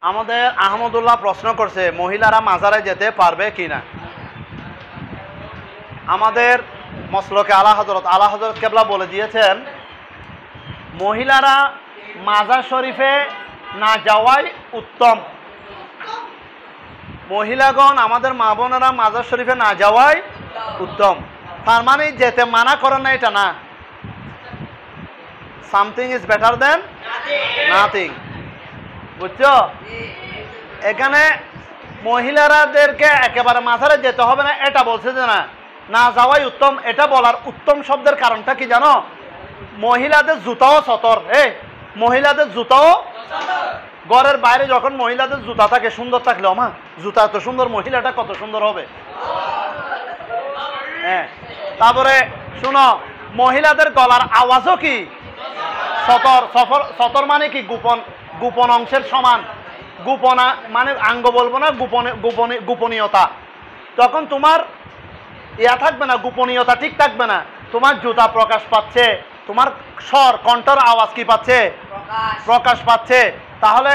আমাদের আহমদুল্লাহ প্রশ্ন করছে মহিলারা মাজারে যেতে পারবে কিনা। আমাদের মসলকে আলা হযরত কেবলা বলে দিয়েছেন মহিলারা মাজার শরীফে না যাওয়াই উত্তম। মহিলাগণ আমাদের মা বোনেরা মাজার শরীফে না যাওয়াই উত্তম। তার মানে যেতে মানা করেন না এটা না, something is better then nothing. বুঝছো? এখানে মহিলারাদেরকে একেবারে মাজারে যেতে হবে না এটা বলছে যে না যাওয়াই উত্তম। এটা বলার উত্তম শব্দের কারণটা কি জানো? মহিলাদের জুতাও সতর। মহিলাদের জুতাও ঘরের বাইরে যখন মহিলাদের জুতা থাকে সুন্দর থাকলে মা জুতা এত সুন্দর, মহিলাটা কত সুন্দর হবে। হ্যাঁ, তারপরে শুনো মহিলাদের গলার আওয়াজও কি সতর। সতর মানে কি গোপন অংশের সমান। গোপনা মানে আঙ্গ বলবো না, গোপনীয়তা। তখন তোমার ইয়া থাকবে না, গোপনীয়তা ঠিক থাকবে না। তোমার জুতা প্রকাশ পাচ্ছে, তোমার স্বর কণ্ঠর আওয়াজ কি পাচ্ছে? প্রকাশ পাচ্ছে। তাহলে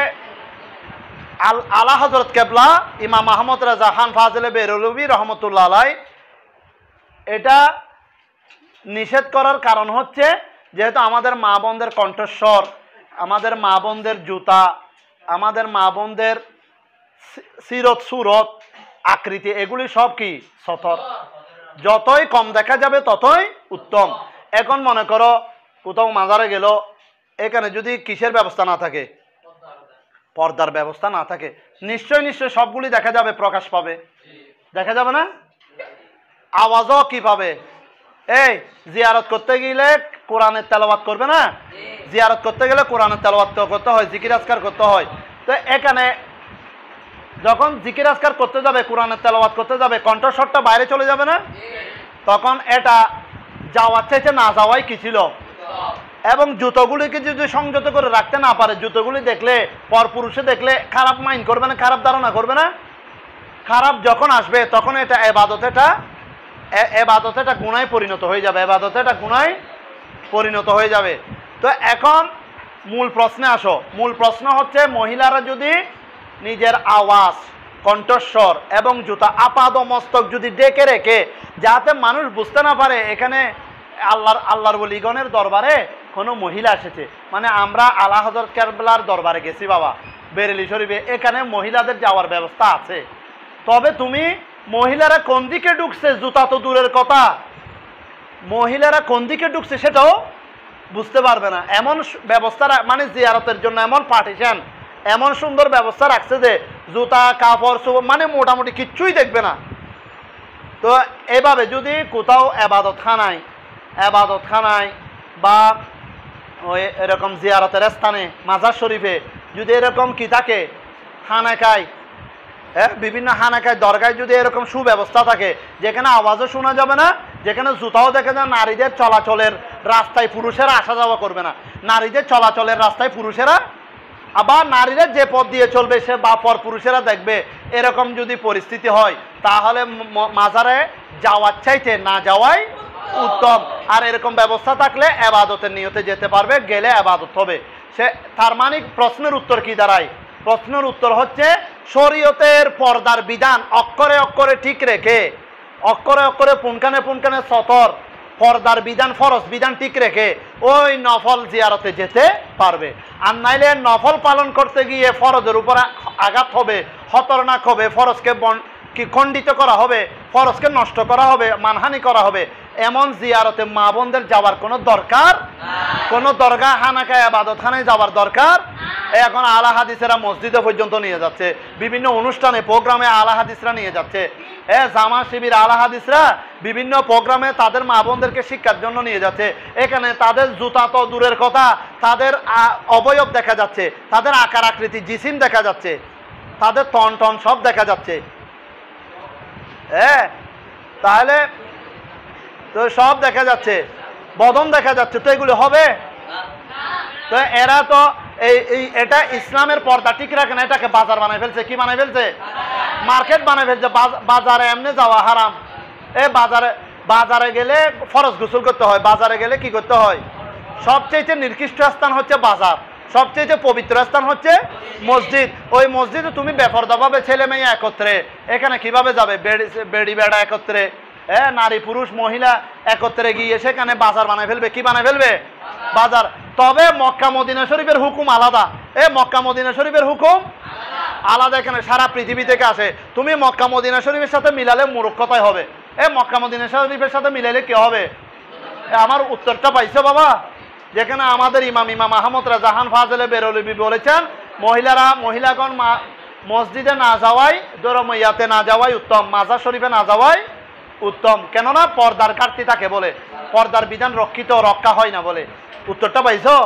আলা হযরত কেবলা ইমাম আহমদ রাজা খান ফাজিলে বেরলভী রহমতুল্লাহ আলাই এটা নিষেধ করার কারণ হচ্ছে যেহেতু আমাদের মা বোনদের কণ্ঠস্বর, আমাদের মা বোনদের জুতা, আমাদের মা বোনদের সিরত সুরত আকৃতি এগুলি সব কি সতর। যতই কম দেখা যাবে ততই উত্তম। এখন মনে করো কোথাও মাজারে গেল, এখানে যদি কিসের ব্যবস্থা না থাকে, পর্দার ব্যবস্থা না থাকে, নিশ্চয় সবগুলি দেখা যাবে, প্রকাশ পাবে। দেখা যাবে না? আওয়াজও কি পাবে? এই জিয়ারত করতে গেলে কোরআনের তেলাওয়াত করবে না? জিয়ারত করতে গেলে কোরআনের তেলাওয়াত করতে হয়, জিকির আজকার করতে হয়। তো এখানে যখন জিকির আজকার করতে যাবে, কোরআনের তেলাওয়াত করতে যাবে, কণ্ঠস্বরটা বাইরে চলে যাবে না? তখন এটা যাওয়ার চাইতে না যাওয়াই কি ছিল। এবং জুতোগুলিকে যদি সংযত করে রাখতে না পারে, জুতোগুলি দেখলে পরপুরুষে দেখলে খারাপ মাইন্ড করবে না, খারাপ ধারণা করবে না? খারাপ যখন আসবে তখন এটা এবাদতে এটা গুনায় পরিণত হয়ে যাবে, এবাদতে এটা গুনায় পরিণত হয়ে যাবে। তো এখন মূল প্রশ্নে আসো। মূল প্রশ্ন হচ্ছে মহিলারা যদি নিজের আওয়াজ, কণ্ঠস্বর এবং জুতা আপাদ মস্তক যদি ডেকে রেখে যাতে মানুষ বুঝতে না পারে এখানে আল্লাহর ওলিগণের দরবারে কোনো মহিলা এসেছে, মানে আমরা আলা হযরত কেবলার দরবারে গেছি বাবা বেরেলি শরীফে, এখানে মহিলাদের যাওয়ার ব্যবস্থা আছে। তবে তুমি মহিলারা কোন দিকে ঢুকছে জুতা তো দূরের কথা, মহিলারা কোন দিকে ঢুকছে সেটাও বুঝতে পারবে না। এমন ব্যবস্থা মানে জিয়ারতের জন্য এমন পার্টিশন, এমন সুন্দর ব্যবস্থা রাখছে যে জুতা কাপড় মানে মোটামুটি কিচ্ছুই দেখবে না। তো এভাবে যদি কোথাও আবাদতখানায় বা ওই এরকম জিয়ারতের স্থানে মাজার শরীফে যদি এরকম কি থাকে, খানাকায়, বিভিন্ন হানাকায় দরগায় যদি এরকম সুব্যবস্থা থাকে যেখানে আওয়াজও শোনা যাবে না, যেখানে জুতাও দেখে না, নারীদের চলাচলের রাস্তায় পুরুষেরা আসা যাওয়া করবে না, নারীদের চলাচলের রাস্তায় পুরুষেরা, আবার নারীরা যে পথ দিয়ে চলবে সে বা পর পুরুষেরা দেখবে, এরকম যদি পরিস্থিতি হয় তাহলে মাজারে যাওয়ার চাইতে না যাওয়াই উত্তম। আর এরকম ব্যবস্থা থাকলে ইবাদতের নিয়তে যেতে পারবে, গেলে ইবাদত হবে। তার মানে প্রশ্নের উত্তর কি দাঁড়ায়? প্রশ্নের উত্তর হচ্ছে শরীয়তের পর্দার বিধান অক্ষরে অক্ষরে ঠিক রেখে, অক্ষরে অক্ষরে পুনখানে সতর পর্দার বিধান, ফরজ বিধান ঠিক রেখে ওই নফল জিয়ারতে যেতে পারবে। আর নাইলে নফল পালন করতে গিয়ে ফরজের উপর আঘাত হবে, খতরনাক হবে, ফরজকে খণ্ডিত করা হবে, ফরজকে নষ্ট করা হবে, মানহানি করা হবে। এমন জিয়ারতে মা বোনদের যাওয়ার কোনো দরকার, কোনো দরগা হানাকায় ইবাদতখানায় যাওয়ার দরকার। এখন আলা হাদিসেরা মসজিদে পর্যন্ত নিয়ে যাচ্ছে, বিভিন্ন অনুষ্ঠানে প্রোগ্রামে আলা হাদিসরা নিয়ে যাচ্ছে, জামা শিবির আলা হাদিসরা বিভিন্ন প্রোগ্রামে তাদের মা বোনদেরকে শিক্ষার জন্য নিয়ে যাচ্ছে। এখানে তাদের জুতা তো দূরের কথা, তাদের অবয়ব দেখা যাচ্ছে, তাদের আকার আকৃতি জিসিম দেখা যাচ্ছে, তাদের টন সব দেখা যাচ্ছে। তাহলে তো সব দেখা যাচ্ছে, বদন দেখা যাচ্ছে, তো এগুলো হবে? তো এরা তো এটা ইসলামের পর্দা ঠিক রাখে না, এটাকে বাজার বানায় ফেলছে। কি বানায় ফেলছে? মার্কেট বানায় ফেলছে। বাজারে এমনি যাওয়া হারাম। বাজারে গেলে ফরজ গোসল করতে হয়, বাজারে গেলে কি করতে হয়? সবচেয়ে নির্দিষ্ট স্থান হচ্ছে বাজার, সবচেয়ে পবিত্র স্থান হচ্ছে মসজিদ। ওই মসজিদে তুমি বেপরদাভাবে ছেলে মেয়ে একত্রে, এখানে কিভাবে যাবে? বেড়ি বেড়া একত্রে, নারী পুরুষ মহিলা একত্রে গিয়ে সেখানে বাজার বানায় ফেলবে। কি বানায় ফেলবে? বাজার। তবে মক্কা মদিনা শরীফের হুকুম আলাদা। মক্কা মদিনা শরীফের হুকুম আলাদা, এখানে সারা পৃথিবী থেকে আসে। তুমি মক্কা মদিনা শরীফের সাথে মিলালে মূর্খতাই হবে। মক্কা মদিনা শরীফের সাথে মিলালে কি হবে? আমার উত্তরটা পাইছো বাবা? যেখানে আমাদের ইমাম আহমদ রাজাহান ফাজলে বেরলভী বলেছেন, মহিলাগণ মসজিদে না যাওয়াই, ধর্মইয়াতে না যাওয়াই উত্তম, মাজার শরীফে না যাওয়াই উত্তম। কেননা পর্দার ঘাটতি থাকে বলে, পর্দার বিধান রক্ষা হয় না বলে। উত্তরটা পাইছো?